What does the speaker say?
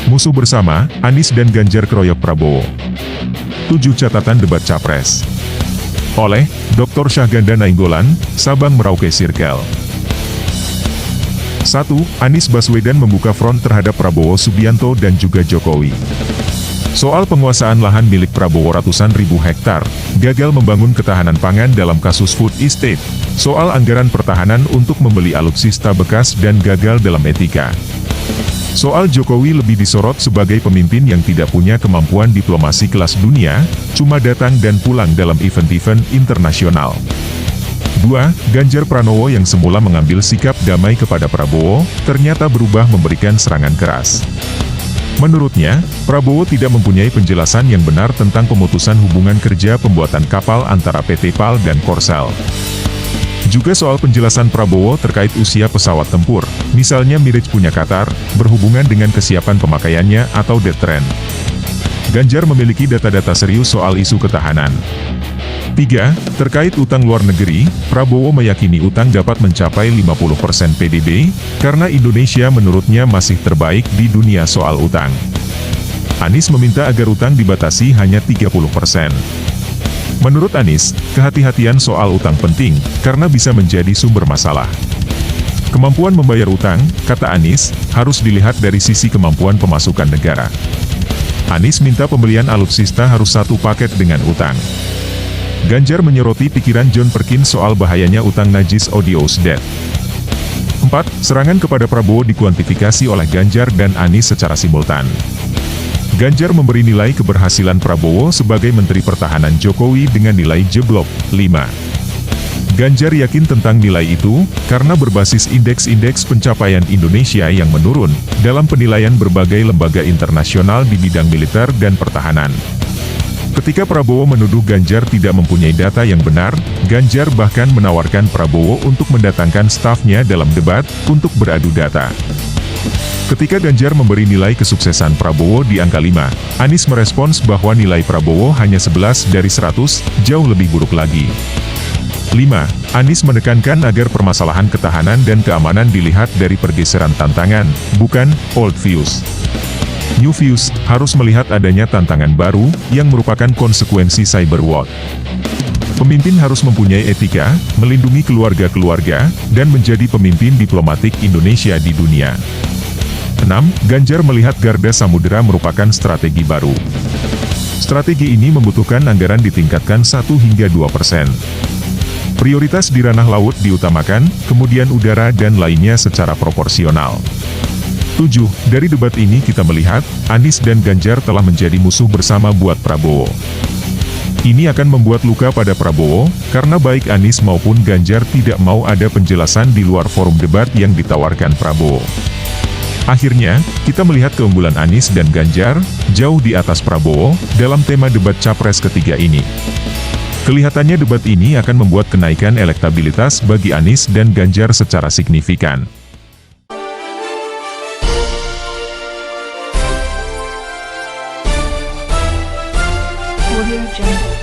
Musuh bersama, Anies dan Ganjar keroyok Prabowo. 7 catatan debat Capres. Oleh Dr. Syahganda Nainggolan, Sabang Merauke Circle. 1. Anies Baswedan membuka front terhadap Prabowo Subianto dan juga Jokowi. Soal penguasaan lahan milik Prabowo ratusan ribu hektar, gagal membangun ketahanan pangan dalam kasus food estate, soal anggaran pertahanan untuk membeli alutsista bekas dan gagal dalam etika. Soal Jokowi lebih disorot sebagai pemimpin yang tidak punya kemampuan diplomasi kelas dunia, cuma datang dan pulang dalam event-event internasional. 2. Ganjar Pranowo yang semula mengambil sikap damai kepada Prabowo, ternyata berubah memberikan serangan keras. Menurutnya, Prabowo tidak mempunyai penjelasan yang benar tentang pemutusan hubungan kerja pembuatan kapal antara PT PAL dan Korsel. Juga soal penjelasan Prabowo terkait usia pesawat tempur, misalnya Mirij punya Qatar, berhubungan dengan kesiapan pemakaiannya atau dead trend. Ganjar memiliki data-data serius soal isu ketahanan. 3. Terkait utang luar negeri, Prabowo meyakini utang dapat mencapai 50% PDB, karena Indonesia menurutnya masih terbaik di dunia soal utang. Anies meminta agar utang dibatasi hanya 30%. Menurut Anies, kehati-hatian soal utang penting, karena bisa menjadi sumber masalah. Kemampuan membayar utang, kata Anies, harus dilihat dari sisi kemampuan pemasukan negara. Anies minta pembelian alutsista harus satu paket dengan utang. Ganjar menyoroti pikiran John Perkins soal bahayanya utang najis odious debt. 4. Serangan kepada Prabowo dikuantifikasi oleh Ganjar dan Anies secara simultan. Ganjar memberi nilai keberhasilan Prabowo sebagai Menteri Pertahanan Jokowi dengan nilai jeblok, 5. Ganjar yakin tentang nilai itu, karena berbasis indeks-indeks pencapaian Indonesia yang menurun, dalam penilaian berbagai lembaga internasional di bidang militer dan pertahanan. Ketika Prabowo menuduh Ganjar tidak mempunyai data yang benar, Ganjar bahkan menawarkan Prabowo untuk mendatangkan stafnya dalam debat, untuk beradu data. Ketika Ganjar memberi nilai kesuksesan Prabowo di angka 5, Anies merespons bahwa nilai Prabowo hanya 11 dari 100, jauh lebih buruk lagi. 5. Anies menekankan agar permasalahan ketahanan dan keamanan dilihat dari pergeseran tantangan, bukan old views. New views harus melihat adanya tantangan baru, yang merupakan konsekuensi cyber war. Pemimpin harus mempunyai etika, melindungi keluarga-keluarga, dan menjadi pemimpin diplomatik Indonesia di dunia. 6. Ganjar melihat Garda Samudera merupakan strategi baru. Strategi ini membutuhkan anggaran ditingkatkan 1 hingga 2%. Prioritas di ranah laut diutamakan, kemudian udara dan lainnya secara proporsional. 7. Dari debat ini kita melihat, Anies dan Ganjar telah menjadi musuh bersama buat Prabowo. Ini akan membuat luka pada Prabowo, karena baik Anies maupun Ganjar tidak mau ada penjelasan di luar forum debat yang ditawarkan Prabowo. Akhirnya, kita melihat keunggulan Anies dan Ganjar, jauh di atas Prabowo, dalam tema debat Capres ketiga ini. Kelihatannya debat ini akan membuat kenaikan elektabilitas bagi Anies dan Ganjar secara signifikan. Audio Jungle.